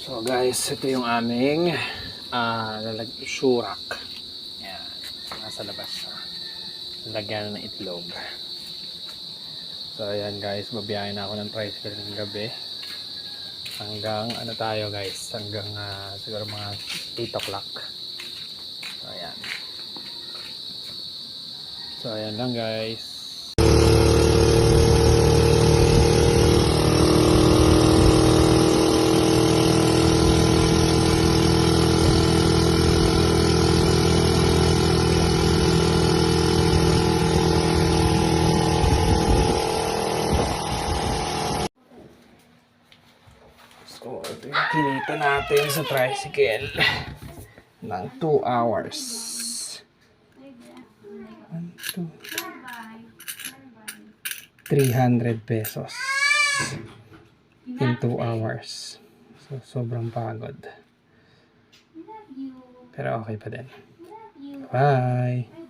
So guys, ito yung aming surak. Yan, nasa labas siya. Lagyan ng itlog. So ayan guys, babiyahin na ako ng tricycle ng gabi. Hanggang ano tayo guys, hanggang siguro mga 8 o'clock. So ayan. So ayan lang guys. So, ito yung kinita natin sa tricycle ng 2 hours. 1, 2, 300 pesos in 2 hours. So, sobrang pagod. Pero okay pa din. Bye!